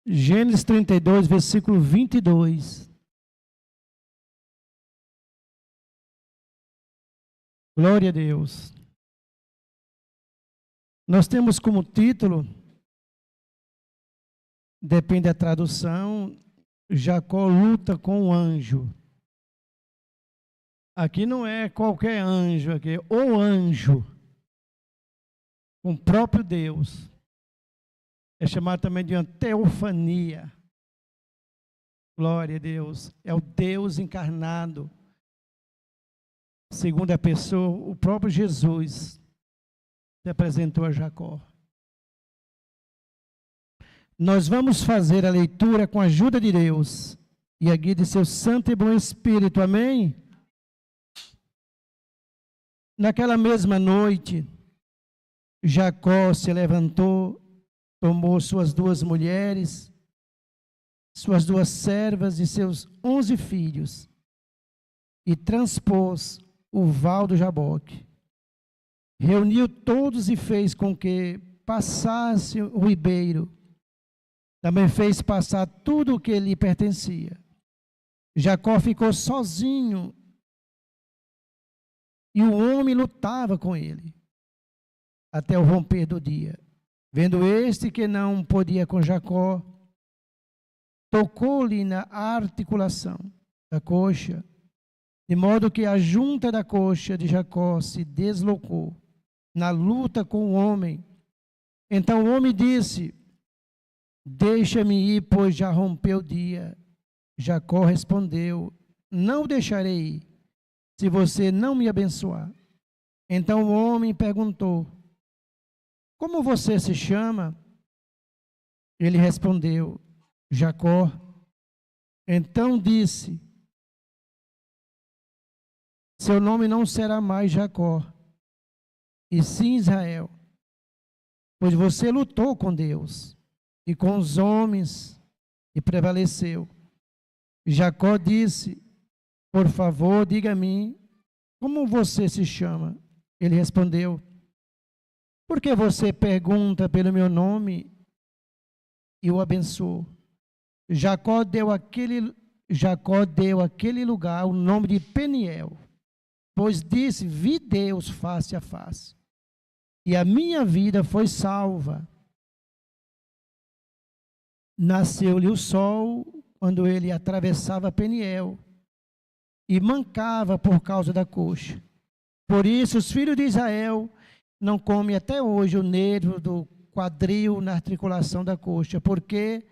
Gênesis 32, versículo 22. Glória a Deus. Nós temos como título, depende da tradução, Jacó luta com o anjo. Aqui não é qualquer anjo, aqui é o anjo, com o próprio Deus. É chamado também de uma teofania. Glória a Deus. É o Deus encarnado. Segunda pessoa, o próprio Jesus se apresentou a Jacó. Nós vamos fazer a leitura com a ajuda de Deus e a guia de seu Santo e Bom Espírito. Amém? Naquela mesma noite, Jacó se levantou, tomou suas 2 mulheres, suas 2 servas e seus 11 filhos e transpôs o val do Jaboque. Reuniu todos e fez com que passasse o ribeiro. Também fez passar tudo o que lhe pertencia. Jacó ficou sozinho e o homem lutava com ele até o romper do dia. Vendo este que não podia com Jacó, tocou-lhe na articulação da coxa, de modo que a junta da coxa de Jacó se deslocou na luta com o homem. Então o homem disse: deixa-me ir, pois já rompeu o dia. Jacó respondeu: não o deixarei ir, se você não me abençoar. Então o homem perguntou: como você se chama? Ele respondeu: Jacó. Então disse: seu nome não será mais Jacó, e sim Israel, pois você lutou com Deus e com os homens e prevaleceu. Jacó disse: por favor, diga-me, como você se chama? Ele respondeu: por que você pergunta pelo meu nome? E o abençoou. Jacó deu àquele lugar o nome de Peniel, pois disse: vi Deus face a face, e a minha vida foi salva. Nasceu-lhe o sol quando ele atravessava Peniel, e mancava por causa da coxa. Por isso os filhos de Israel não comem até hoje o nervo do quadril na articulação da coxa, porque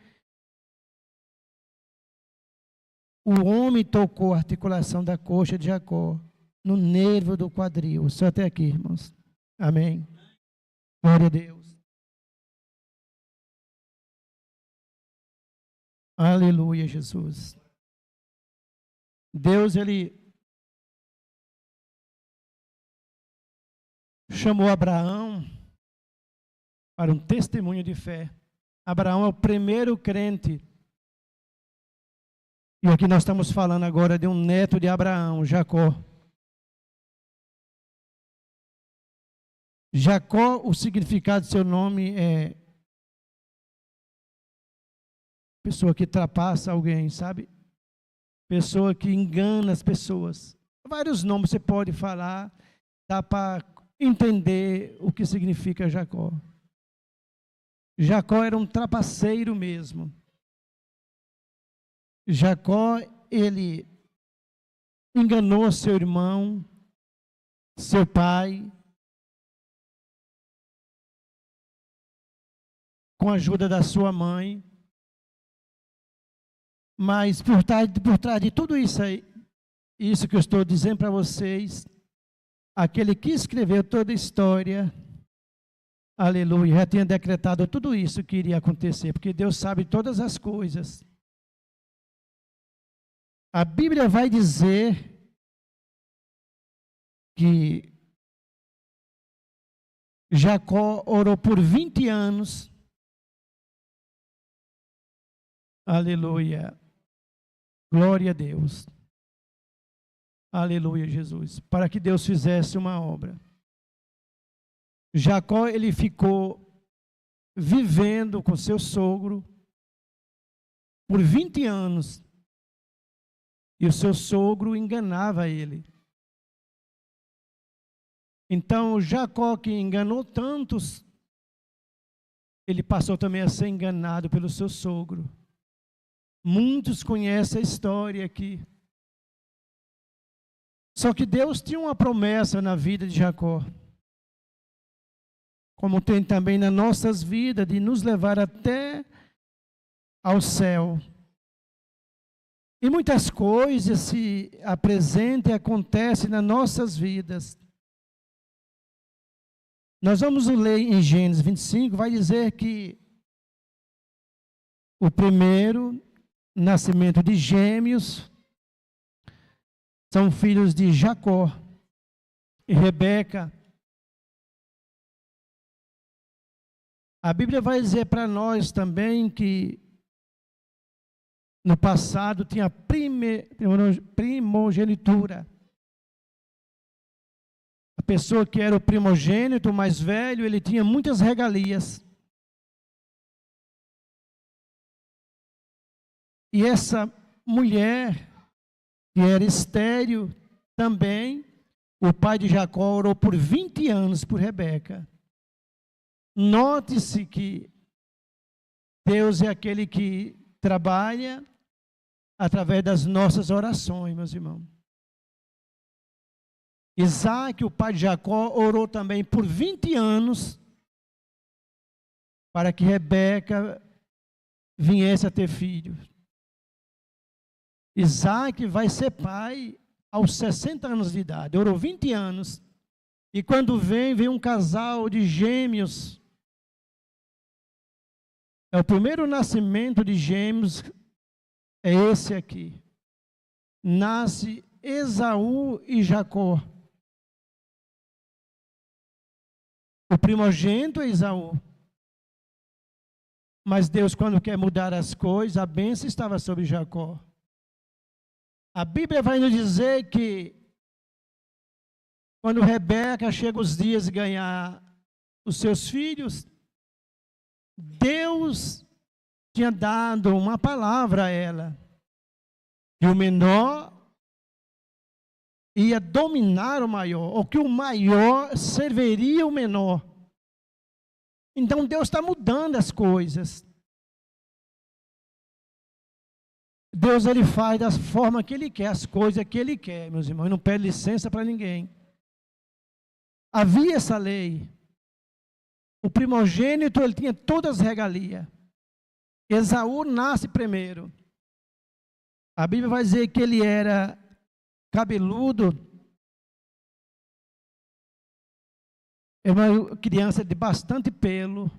o homem tocou a articulação da coxa de Jacó no nervo do quadril. Só até aqui, irmãos. Amém. Glória a Deus. Aleluia, Jesus. Deus, Ele chamou Abraão para um testemunho de fé. Abraão é o primeiro crente. E aqui nós estamos falando agora de um neto de Abraão, Jacó. Jacó, o significado de seu nome é pessoa que ultrapassa alguém, sabe? Pessoa que engana as pessoas. Vários nomes você pode falar, dá para entender o que significa Jacó. Jacó era um trapaceiro mesmo. Jacó, ele enganou seu irmão, seu pai, com a ajuda da sua mãe. Mas por trás de tudo isso aí, isso que eu estou dizendo para vocês, aquele que escreveu toda a história, aleluia, já tinha decretado tudo isso que iria acontecer, porque Deus sabe todas as coisas. A Bíblia vai dizer que Jacó orou por 20 anos, aleluia, glória a Deus, aleluia, Jesus, para que Deus fizesse uma obra. Jacó, ele ficou vivendo com seu sogro, por 20 anos. E o seu sogro enganava ele. Então, Jacó, que enganou tantos, ele passou também a ser enganado pelo seu sogro. Muitos conhecem a história aqui. Só que Deus tinha uma promessa na vida de Jacó, como tem também nas nossas vidas, de nos levar até ao céu. E muitas coisas se apresentam e acontecem nas nossas vidas. Nós vamos ler em Gênesis 25, vai dizer que o primeiro nascimento de gêmeos são filhos de Jacó e Rebeca. A Bíblia vai dizer para nós também que no passado tinha primogenitura. A pessoa que era o primogênito, o mais velho, ele tinha muitas regalias. E essa mulher, que era estéril também, o pai de Jacó orou por 20 anos por Rebeca. Note-se que Deus é aquele que trabalha através das nossas orações, meus irmãos. Isaac, o pai de Jacó, orou também por 20 anos para que Rebeca viesse a ter filhos. Isaac vai ser pai aos 60 anos de idade, orou 20 anos. E quando vem um casal de gêmeos. É o primeiro nascimento de gêmeos, é esse aqui. Nasce Esaú e Jacó. O primogênito é Esaú. Mas Deus, quando quer mudar as coisas, a bênção estava sobre Jacó. A Bíblia vai nos dizer que quando Rebeca chega os dias de ganhar os seus filhos, Deus tinha dado uma palavra a ela, que o menor ia dominar o maior, ou que o maior serviria o menor. Então Deus está mudando as coisas. Deus, ele faz da forma que ele quer, as coisas que ele quer, meus irmãos, não pede licença para ninguém. Havia essa lei. O primogênito, ele tinha todas as regalias. Esaú nasce primeiro. A Bíblia vai dizer que ele era cabeludo. É uma criança de bastante pelo.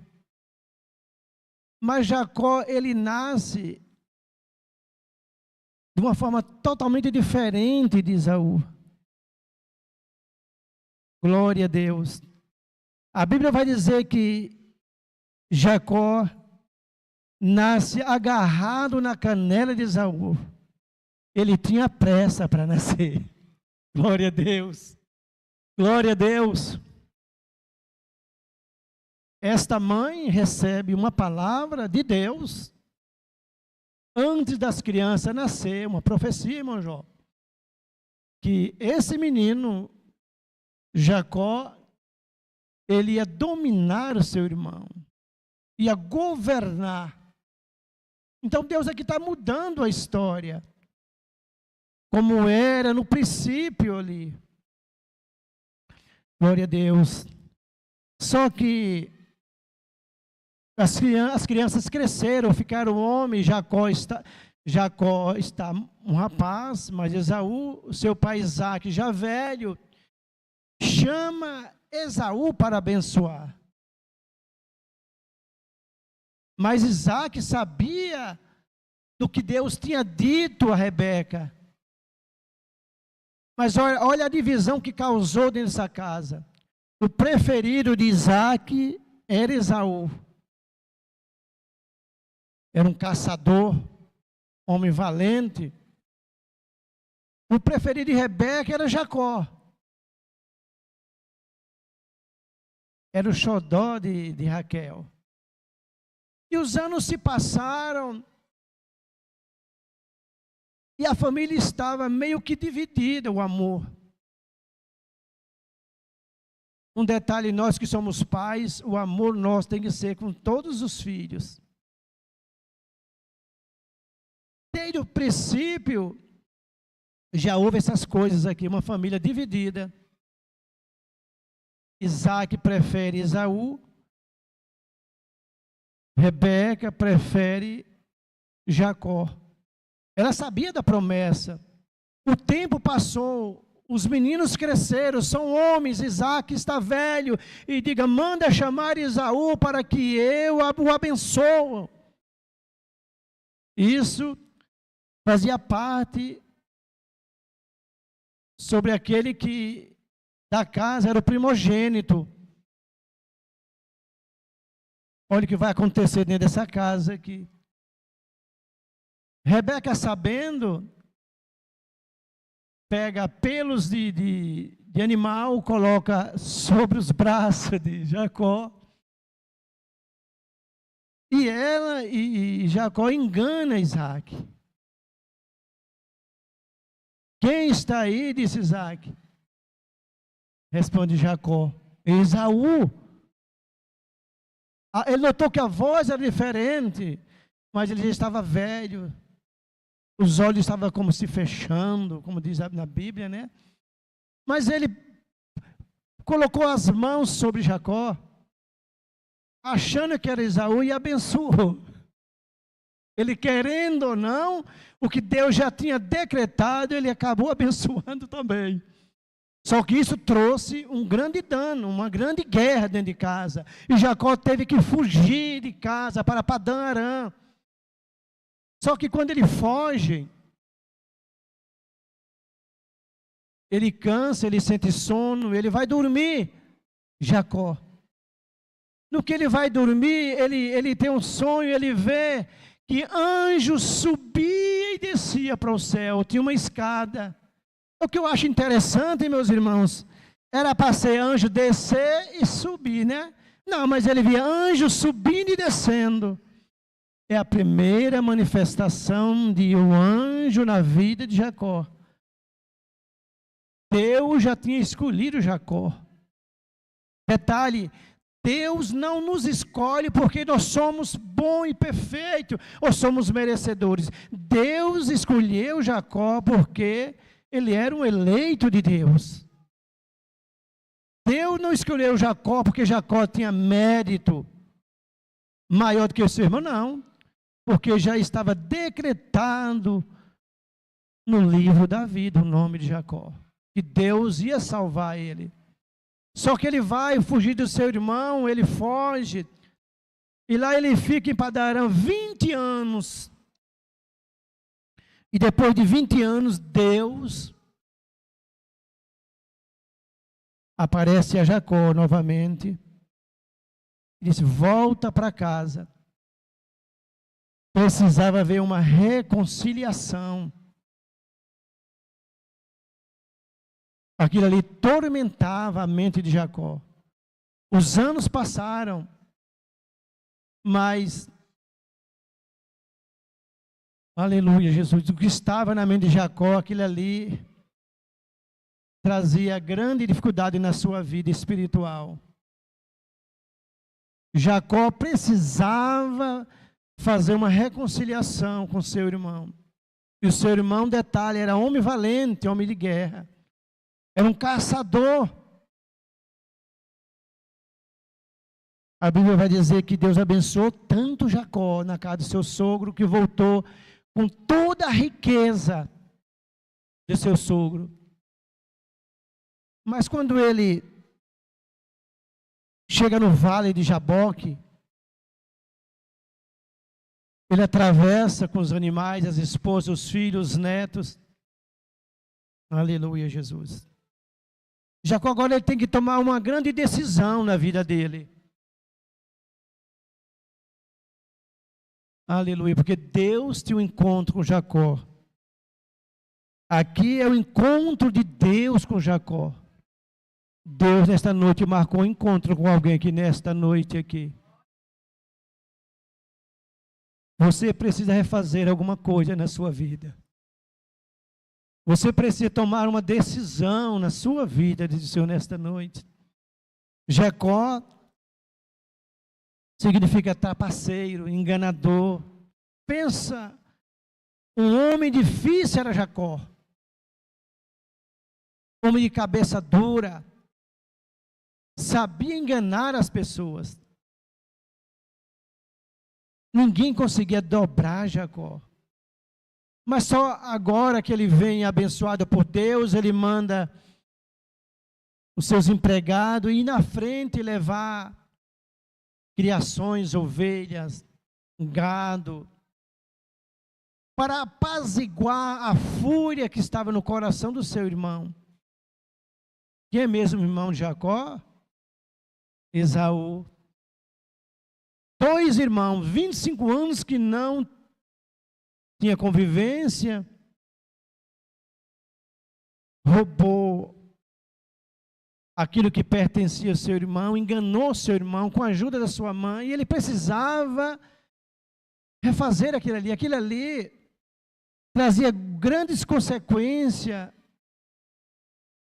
Mas Jacó, ele nasce de uma forma totalmente diferente de Esaú. Glória a Deus. A Bíblia vai dizer que Jacó nasce agarrado na canela de Esaú. Ele tinha pressa para nascer. Glória a Deus. Glória a Deus. Esta mãe recebe uma palavra de Deus antes das crianças nascer, uma profecia, irmão Jó, que esse menino, Jacó, ele ia dominar o seu irmão, ia governar. Então Deus aqui está mudando a história, como era no princípio ali. Glória a Deus. Só que as crianças cresceram, ficaram homens. Jacó está um rapaz, mas Esaú, seu pai Isaac, já velho, chama Esaú para abençoar. Mas Isaac sabia do que Deus tinha dito a Rebeca. Mas olha a divisão que causou dentro dessa casa. O preferido de Isaac era Esaú. Era um caçador, homem valente. O preferido de Rebeca era Jacó. Era o xodó de Raquel. E os anos se passaram. E a família estava meio que dividida, o amor. Um detalhe, nós que somos pais, o amor nosso tem que ser com todos os filhos. Desde o princípio, já houve essas coisas aqui, uma família dividida. Isaac prefere Esaú, Rebeca prefere Jacó. Ela sabia da promessa. O tempo passou, os meninos cresceram, são homens, Isaac está velho, e diga, manda chamar Esaú para que eu o abençoo. Isso fazia parte sobre aquele que da casa era o primogênito. Olha o que vai acontecer dentro dessa casa aqui. Rebeca, sabendo, pega pelos de animal, coloca sobre os braços de Jacó. E ela e Jacó engana Isaac. Quem está aí? Disse Isaac. Responde Jacó. Esaú. Ele notou que a voz era diferente, mas ele já estava velho. Os olhos estavam como se fechando, como diz na Bíblia, né? Mas ele colocou as mãos sobre Jacó, achando que era Esaú, e abençoou. Ele, querendo ou não, o que Deus já tinha decretado, ele acabou abençoando também. Só que isso trouxe um grande dano, uma grande guerra dentro de casa. E Jacó teve que fugir de casa para Padã Arã. Só que quando ele foge, ele cansa, ele sente sono, ele vai dormir, Jacó. No que ele vai dormir, ele tem um sonho, ele vê que anjos subia e descia para o céu, tinha uma escada. O que eu acho interessante, meus irmãos, era para ser anjo descer e subir, né? Não, mas ele via anjos subindo e descendo. É a primeira manifestação de um anjo na vida de Jacó. Deus já tinha escolhido Jacó. Detalhe, Deus não nos escolhe porque nós somos bons e perfeitos, ou somos merecedores. Deus escolheu Jacó porque ele era um eleito de Deus. Deus não escolheu Jacó porque Jacó tinha mérito maior do que o seu irmão, não. Porque já estava decretado no livro da vida o nome de Jacó, que Deus ia salvar ele. Só que ele vai fugir do seu irmão, ele foge, e lá ele fica em Padã Arã 20 anos. E depois de 20 anos, Deus aparece a Jacó novamente, e diz, volta para casa. Precisava haver uma reconciliação. Aquilo ali tormentava a mente de Jacó. Os anos passaram, mas, aleluia, Jesus, o que estava na mente de Jacó, aquilo ali trazia grande dificuldade na sua vida espiritual. Jacó precisava fazer uma reconciliação com seu irmão. E o seu irmão, detalhe, era homem valente, homem de guerra. Era um caçador. A Bíblia vai dizer que Deus abençoou tanto Jacó na casa do seu sogro, que voltou com toda a riqueza de seu sogro. Mas quando ele chega no vale de Jaboque, ele atravessa com os animais, as esposas, os filhos, os netos. Aleluia, Jesus. Jacó agora ele tem que tomar uma grande decisão na vida dele. Aleluia, porque Deus tem um encontro com Jacó. Aqui é o encontro de Deus com Jacó. Deus nesta noite marcou um encontro com alguém aqui nesta noite aqui. Você precisa refazer alguma coisa na sua vida. Você precisa tomar uma decisão na sua vida, diz o Senhor nesta noite. Jacó significa trapaceiro, enganador. Pensa, um homem difícil era Jacó. Homem de cabeça dura. Sabia enganar as pessoas. Ninguém conseguia dobrar Jacó. Mas só agora que ele vem abençoado por Deus, ele manda os seus empregados ir na frente levar criações, ovelhas, gado, para apaziguar a fúria que estava no coração do seu irmão. Quem é mesmo o irmão de Jacó? Esaú. 2 irmãos, 25 anos que não tinha convivência, roubou aquilo que pertencia ao seu irmão, enganou seu irmão com a ajuda da sua mãe, e ele precisava refazer aquilo ali. Aquilo ali trazia grandes consequências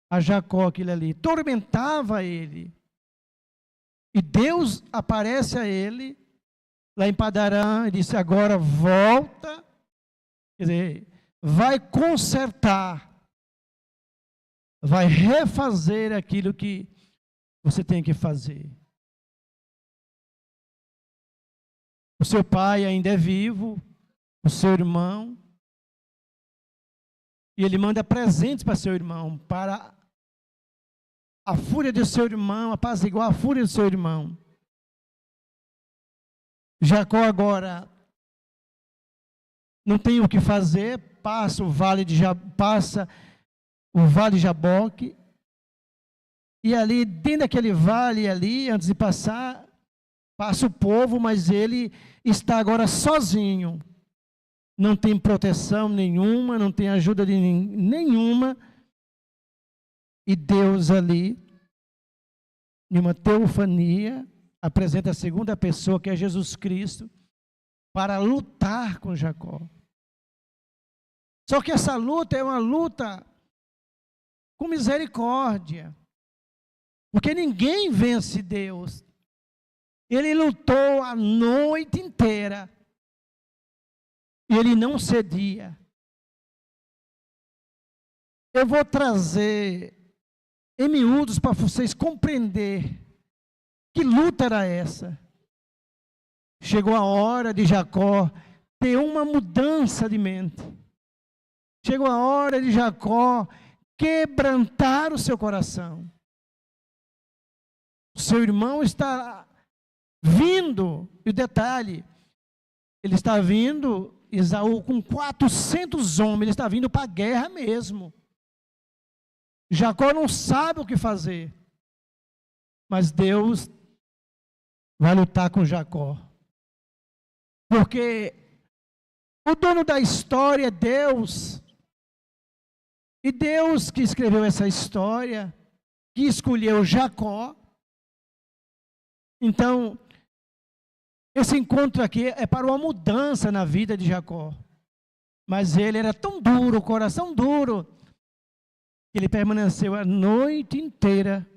a Jacó, aquilo ali, tormentava ele. E Deus aparece a ele, lá em Padarã, e disse, agora volta, quer dizer, vai consertar, vai refazer aquilo que você tem que fazer. O seu pai ainda é vivo, o seu irmão, e ele manda presentes para seu irmão, para a fúria do seu irmão, apaziguar a fúria do seu irmão. Jacó agora não tem o que fazer, passa o vale de Jaboque, e ali, dentro daquele vale ali, antes de passar, passa o povo, mas ele está agora sozinho. Não tem proteção nenhuma, não tem ajuda de nenhuma. E Deus ali, em uma teofania, apresenta a segunda pessoa, que é Jesus Cristo, para lutar com Jacó. Só que essa luta é uma luta com misericórdia, porque ninguém vence Deus. Ele lutou a noite inteira, e ele não cedia. Eu vou trazer em miúdos para vocês compreender que luta era essa. Chegou a hora de Jacó ter uma mudança de mente. Chegou a hora de Jacó quebrantar o seu coração. O seu irmão está vindo, e o detalhe, ele está vindo, Esaú, com 400 homens, ele está vindo para a guerra mesmo. Jacó não sabe o que fazer, mas Deus vai lutar com Jacó, porque o dono da história é Deus, e Deus que escreveu essa história, que escolheu Jacó. Então, esse encontro aqui é para uma mudança na vida de Jacó, mas ele era tão duro, o coração duro, que ele permaneceu a noite inteira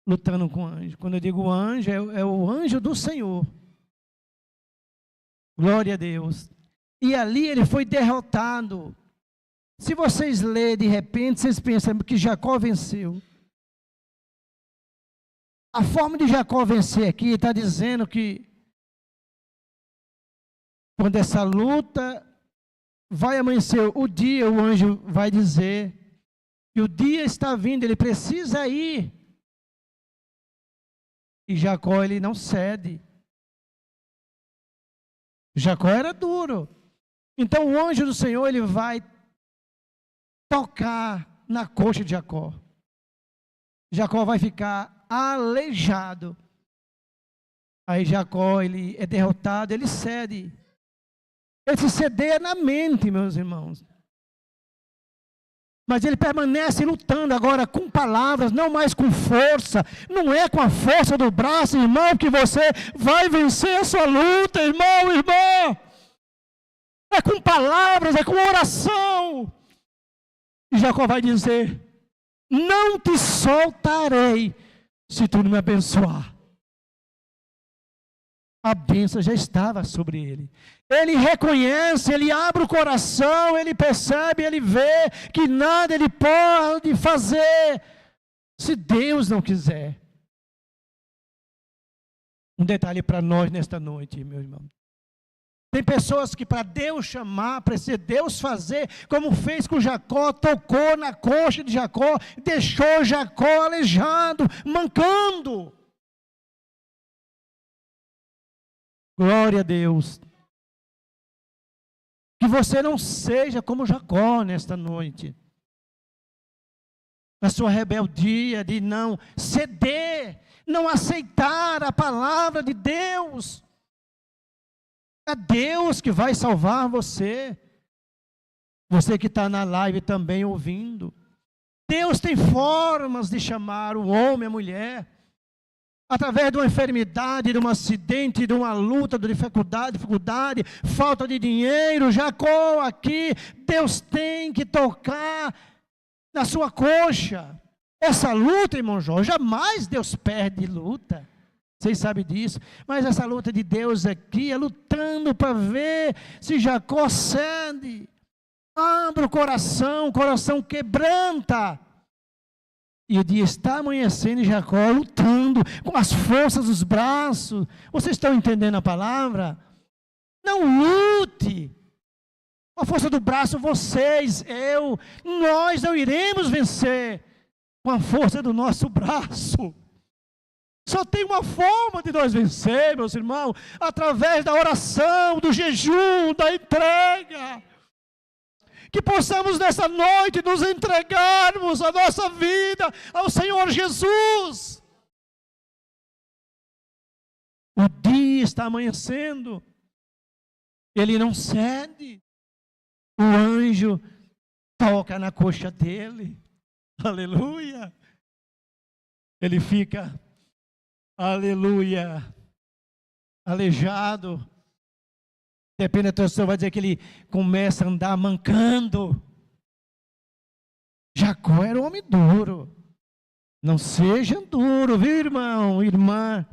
lutando com o anjo. Quando eu digo anjo, é o anjo do Senhor. Glória a Deus. E ali ele foi derrotado. Se vocês lerem de repente, vocês pensam que Jacó venceu. A forma de Jacó vencer aqui está dizendo que quando essa luta vai amanhecer o dia, o anjo vai dizer que o dia está vindo, ele precisa ir. E Jacó, ele não cede. Jacó era duro. Então o anjo do Senhor, ele vai tocar na coxa de Jacó. Jacó vai ficar aleijado. Aí Jacó, ele é derrotado, ele cede. Esse ceder é na mente, meus irmãos. Mas ele permanece lutando agora com palavras, não mais com força. Não é com a força do braço, irmão, que você vai vencer a sua luta, irmão, irmã. É com palavras, é com oração. E Jacó vai dizer: não te soltarei se tu não me abençoar. A bênção já estava sobre ele. Ele reconhece, ele abre o coração, ele percebe, ele vê que nada ele pode fazer se Deus não quiser. Um detalhe para nós nesta noite, meu irmão. Tem pessoas que para Deus chamar, precisa Deus fazer, como fez com Jacó, tocou na coxa de Jacó, deixou Jacó aleijado, mancando. Glória a Deus. Que você não seja como Jacó nesta noite. Na sua rebeldia de não ceder, não aceitar a palavra de Deus. É Deus que vai salvar você. Você que está na live também ouvindo. Deus tem formas de chamar o homem, a mulher. Através de uma enfermidade, de um acidente, de uma luta, de dificuldade, falta de dinheiro. Jacó aqui, Deus tem que tocar na sua coxa. Essa luta, irmão João, jamais Deus perde luta. Vocês sabem disso. Mas essa luta de Deus aqui é lutando para ver se Jacó cede. Abre o coração quebranta. E o dia está amanhecendo e Jacó lutando com as forças dos braços. Vocês estão entendendo a palavra? Não lute. Com a força do braço, vocês, nós não iremos vencer com a força do nosso braço. Só tem uma forma de nós vencer, meus irmãos, através da oração, do jejum, da entrega. Que possamos nessa noite nos entregarmos a nossa vida ao Senhor Jesus. O dia está amanhecendo. Ele não cede. O anjo toca na coxa dele. Aleluia. Ele fica, aleluia, aleijado. Depende da tradução, vai dizer que ele começa a andar mancando. Jacó era um homem duro. Não seja duro, viu, irmão, irmã?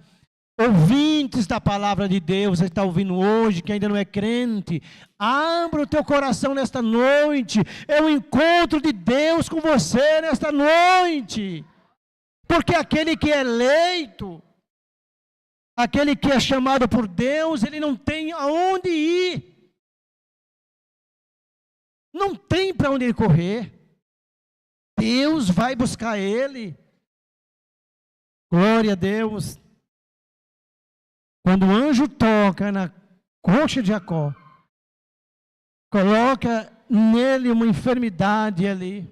Ouvintes da palavra de Deus, você está ouvindo hoje, que ainda não é crente. Abra o teu coração nesta noite. É um encontro de Deus com você nesta noite. Porque aquele que é eleito, aquele que é chamado por Deus, ele não tem aonde ir. Não tem para onde ele correr. Deus vai buscar ele. Glória a Deus. Quando o anjo toca na coxa de Jacó, coloca nele uma enfermidade ali.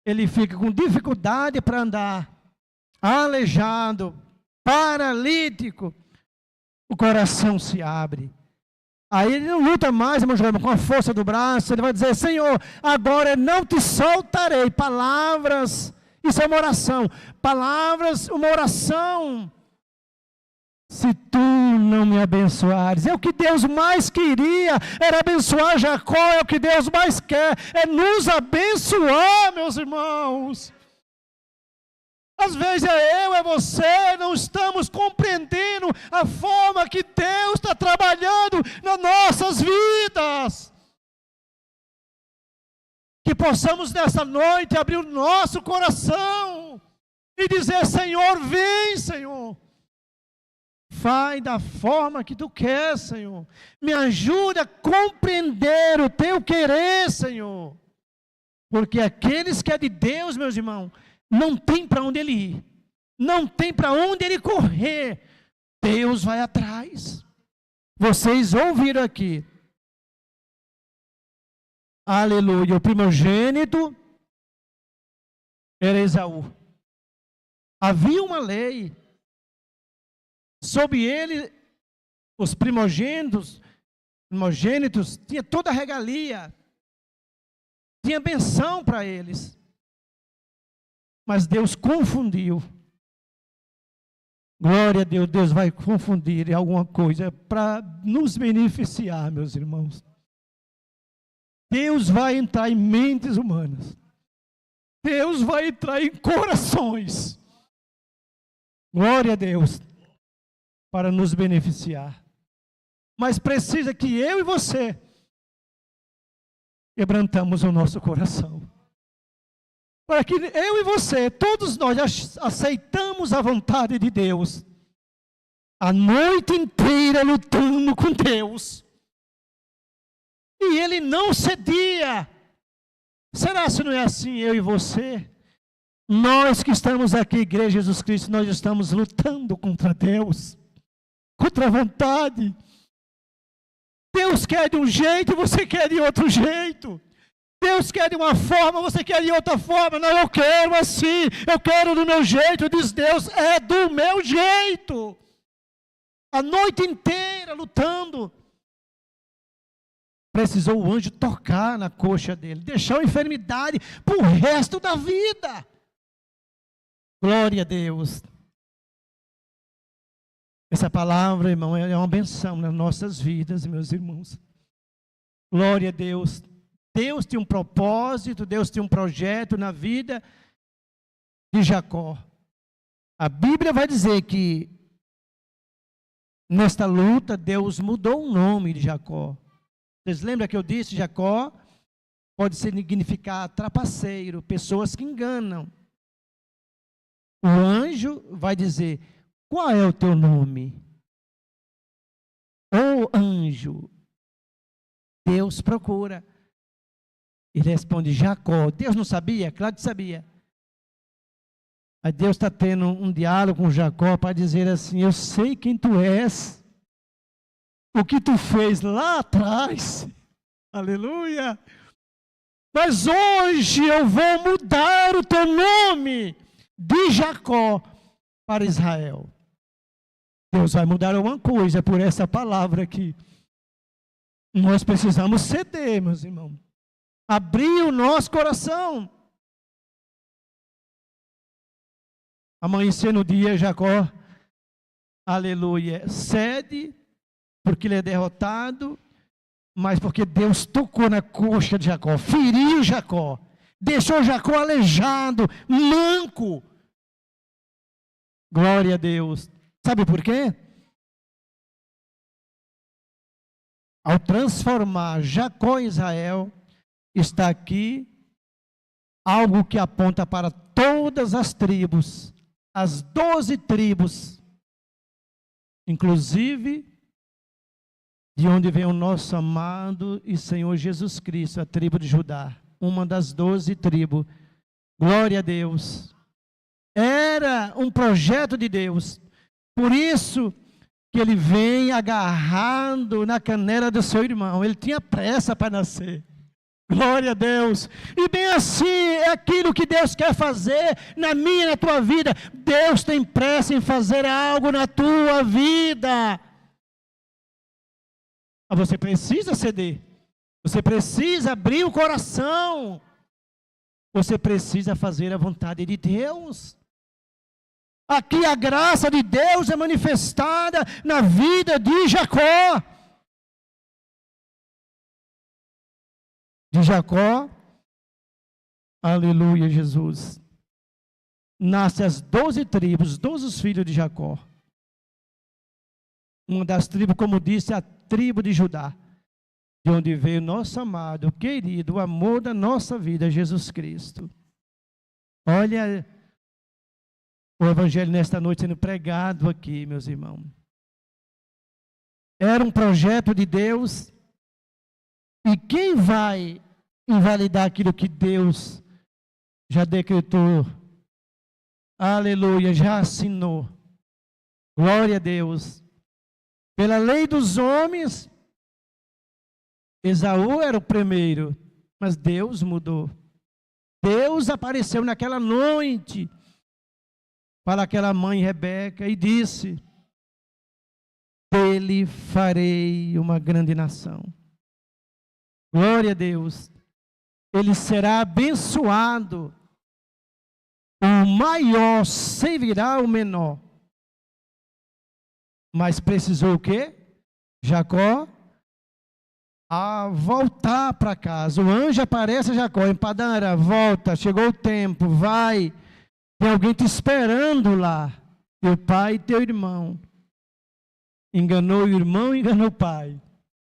Ele fica com dificuldade para andar, aleijado, paralítico, o coração se abre. Aí ele não luta mais, irmão João, com a força do braço. Ele vai dizer: Senhor, agora não te soltarei. Palavras, isso é uma oração. Palavras, uma oração. Se tu não me abençoares. É o que Deus mais queria, era abençoar Jacó. É o que Deus mais quer, é nos abençoar, meus irmãos. Às vezes é você, não estamos compreendendo a forma que Deus está trabalhando nas nossas vidas. Que possamos nessa noite abrir o nosso coração e dizer: Senhor, vem, Senhor. Faz da forma que tu quer, Senhor. Me ajuda a compreender o teu querer, Senhor. Porque aqueles que é de Deus, meus irmãos, não tem para onde ele ir, não tem para onde ele correr. Deus vai atrás. Vocês ouviram aqui. Aleluia. O primogênito era Esaú. Havia uma lei. Sobre ele, os primogênitos tinha toda a regalia. Tinha benção para eles. Mas Deus confundiu. Glória a Deus, Deus vai confundir alguma coisa para nos beneficiar, meus irmãos. Deus vai entrar em mentes humanas. Deus vai entrar em corações. Glória a Deus. Para nos beneficiar. Mas precisa que eu e você quebrantamos o nosso coração. Para que eu e você, todos nós aceitamos a vontade de Deus. A noite inteira lutando com Deus. E Ele não cedia. Será se não é assim eu e você? Nós que estamos aqui, Igreja de Jesus Cristo, nós estamos lutando contra Deus. Contra a vontade. Deus quer de um jeito, você quer de outro jeito. Deus quer de uma forma, você quer de outra forma. Não, eu quero assim, eu quero do meu jeito. Diz Deus, é do meu jeito. A noite inteira lutando. Precisou o anjo tocar na coxa dele. Deixou a enfermidade para o resto da vida. Glória a Deus. Essa palavra, irmão, é uma benção nas nossas vidas, meus irmãos. Glória a Deus. Deus tem um propósito, Deus tem um projeto na vida de Jacó. A Bíblia vai dizer que nesta luta Deus mudou o nome de Jacó. Vocês lembram que eu disse, Jacó pode significar trapaceiro, pessoas que enganam. O anjo vai dizer, qual é o teu nome? Ô anjo, Deus procura. Ele responde, Jacó. Deus não sabia? Claro que sabia. Aí Deus está tendo um diálogo com Jacó para dizer assim, eu sei quem tu és. O que tu fez lá atrás. Aleluia. Mas hoje eu vou mudar o teu nome de Jacó para Israel. Deus vai mudar alguma coisa por essa palavra aqui. Nós precisamos ceder, meus irmãos. Abrir o nosso coração. Amanhecer no dia, Jacó, aleluia, cede, porque ele é derrotado, mas porque Deus tocou na coxa de Jacó, feriu Jacó, deixou Jacó aleijado, manco. Glória a Deus. Sabe por quê? Ao transformar Jacó em Israel, está aqui algo que aponta para todas as tribos, as 12 tribos, inclusive de onde vem o nosso amado e Senhor Jesus Cristo, a tribo de Judá, uma das 12 tribos. Glória a Deus. Era um projeto de Deus, por isso que ele vem agarrado na canela do seu irmão, ele tinha pressa para nascer. Glória a Deus. E bem assim é aquilo que Deus quer fazer na minha e na tua vida. Deus tem pressa em fazer algo na tua vida. Mas você precisa ceder. Você precisa abrir o coração. Você precisa fazer a vontade de Deus. Aqui a graça de Deus é manifestada na vida de Jacó. De Jacó, aleluia, Jesus, nasce as 12 tribos, 12 filhos de Jacó. Uma das tribos, como disse, a tribo de Judá, de onde veio nosso amado, querido, o amor da nossa vida, Jesus Cristo. Olha o evangelho nesta noite sendo pregado aqui, meus irmãos. Era um projeto de Deus. E quem vai invalidar aquilo que Deus já decretou? Aleluia, já assinou. Glória a Deus. Pela lei dos homens, Esaú era o primeiro, mas Deus mudou. Deus apareceu naquela noite para aquela mãe Rebeca e disse, dele farei uma grande nação. Glória a Deus. Ele será abençoado. O maior servirá o menor. Mas precisou o quê? Jacó a voltar para casa. O anjo aparece a Jacó, em Padã Arã, volta, chegou o tempo, vai, tem alguém te esperando lá, teu pai e teu irmão. Enganou o irmão, enganou o pai.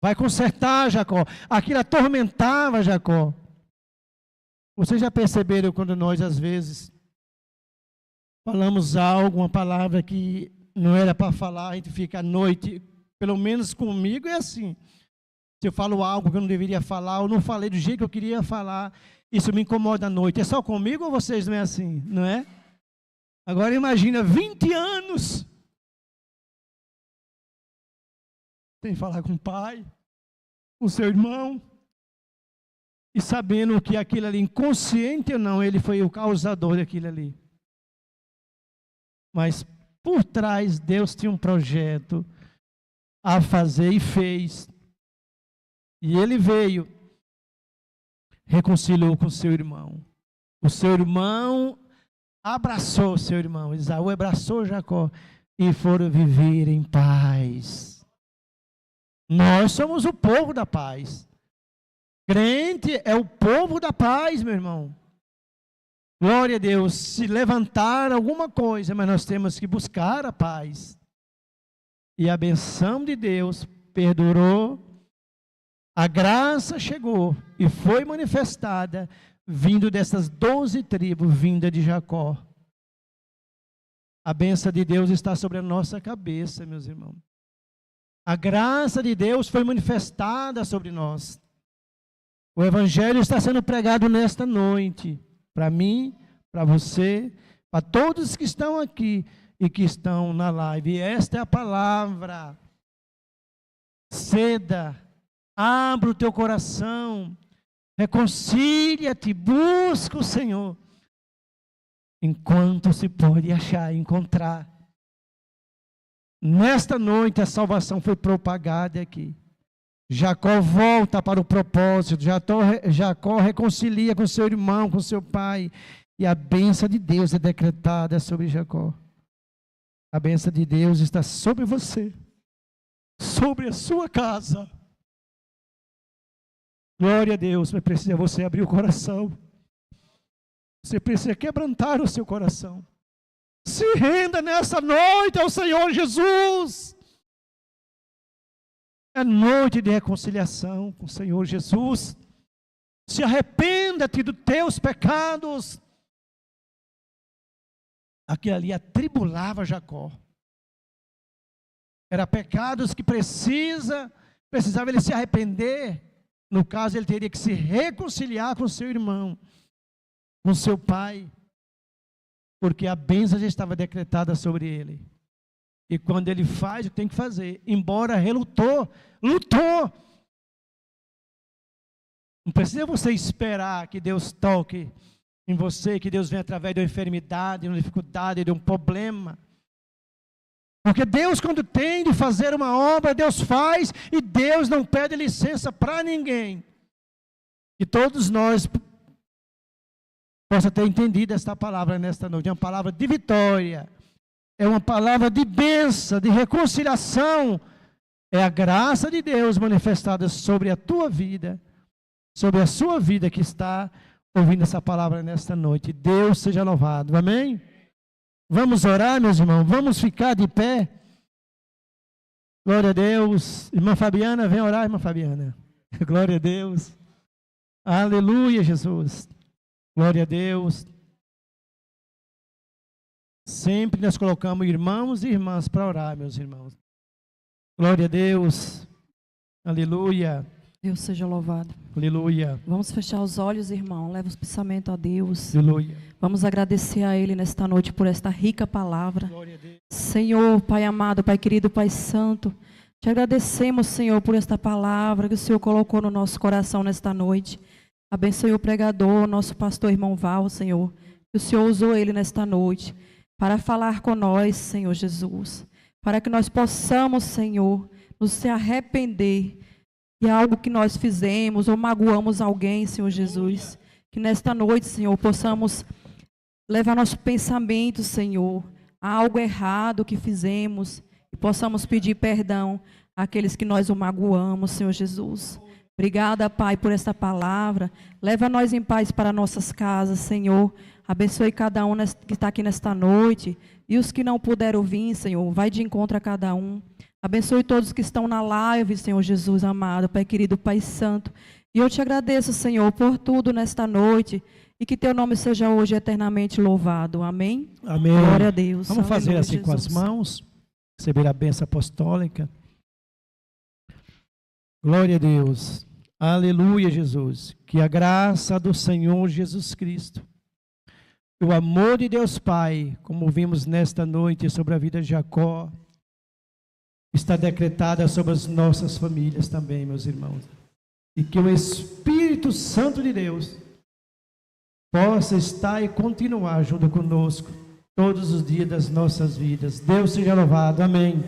Vai consertar Jacó. Aquilo atormentava Jacó. Vocês já perceberam quando nós, às vezes, falamos algo, uma palavra que não era para falar, a gente fica à noite, pelo menos comigo é assim. Se eu falo algo que eu não deveria falar, ou não falei do jeito que eu queria falar, isso me incomoda à noite. É só comigo ou vocês não é assim, não é? Agora imagina 20 anos sem falar com o pai, com o seu irmão, e sabendo que aquilo ali, inconsciente ou não, ele foi o causador daquilo ali. Mas por trás, Deus tinha um projeto a fazer e fez. E ele veio, reconciliou com seu irmão. O seu irmão abraçou o seu irmão. Esaú abraçou Jacó e foram viver em paz. Nós somos o povo da paz. Crente é o povo da paz, meu irmão. Glória a Deus. Se levantar alguma coisa, mas nós temos que buscar a paz. E a benção de Deus perdurou. A graça chegou e foi manifestada, vindo dessas 12 tribos, vinda de Jacó. A bênção de Deus está sobre a nossa cabeça, meus irmãos. A graça de Deus foi manifestada sobre nós. O Evangelho está sendo pregado nesta noite, para mim, para você, para todos que estão aqui e que estão na live. E esta é a palavra. Ceda. Abra o teu coração, reconcilia-te, busca o Senhor, enquanto se pode achar e encontrar. Nesta noite a salvação foi propagada aqui. Jacó volta para o propósito, Jacó reconcilia com seu irmão, com seu pai, e a bênção de Deus é decretada sobre Jacó. A bênção de Deus está sobre você, sobre a sua casa. Glória a Deus, mas precisa você abrir o coração. Você precisa quebrantar o seu coração. Se renda nessa noite ao Senhor Jesus. É noite de reconciliação com o Senhor Jesus. Se arrependa-te dos teus pecados. Aquilo ali atribulava Jacó. Era pecados que precisava ele se arrepender. No caso, ele teria que se reconciliar com seu irmão, com seu pai, porque a bênção já estava decretada sobre ele. E quando ele faz o que tem que fazer, embora lutou. Não precisa você esperar que Deus toque em você, que Deus venha através de uma enfermidade, de uma dificuldade, de um problema. Porque Deus, quando tem de fazer uma obra, Deus faz, e Deus não pede licença para ninguém. E todos nós possam ter entendido esta palavra nesta noite. É uma palavra de vitória, é uma palavra de bênção, de reconciliação. É a graça de Deus manifestada sobre a tua vida, sobre a sua vida que está ouvindo essa palavra nesta noite. Deus seja louvado, amém? Vamos orar, meus irmãos, vamos ficar de pé. Glória a Deus. Irmã Fabiana, vem orar, irmã Fabiana. Glória a Deus. Aleluia, Jesus. Glória a Deus. Sempre nós colocamos irmãos e irmãs para orar, meus irmãos. Glória a Deus. Aleluia. Deus seja louvado. Aleluia. Vamos fechar os olhos, irmão. Leva os pensamentos a Deus. Aleluia. Vamos agradecer a Ele nesta noite por esta rica palavra. Senhor, Pai amado, Pai querido, Pai santo, te agradecemos, Senhor, por esta palavra que o Senhor colocou no nosso coração nesta noite. Abençoe o pregador, nosso pastor irmão Val, Senhor, que o Senhor usou ele nesta noite para falar com nós, Senhor Jesus, para que nós possamos, Senhor, nos arrepender de algo que nós fizemos ou magoamos alguém, Senhor Jesus. Que nesta noite, Senhor, possamos levar nosso pensamento, Senhor, a algo errado que fizemos e possamos pedir perdão àqueles que nós o magoamos, Senhor Jesus. Obrigada, Pai, por esta palavra. Leva nós em paz para nossas casas, Senhor. Abençoe cada um que está aqui nesta noite. E os que não puderam vir, Senhor, vai de encontro a cada um. Abençoe todos que estão na live, Senhor Jesus amado, Pai querido, Pai santo. E eu te agradeço, Senhor, por tudo nesta noite. E que teu nome seja hoje eternamente louvado. Amém? Amém. Glória a Deus. Vamos fazer Aleluia, assim com as Jesus. mãos. Receber a bênção apostólica. Glória a Deus. Aleluia, Jesus. Que a graça do Senhor Jesus Cristo, o amor de Deus Pai, como vimos nesta noite sobre a vida de Jacó, está decretada sobre as nossas famílias também, meus irmãos. E que o Espírito Santo de Deus possa estar e continuar junto conosco todos os dias das nossas vidas. Deus seja louvado. Amém.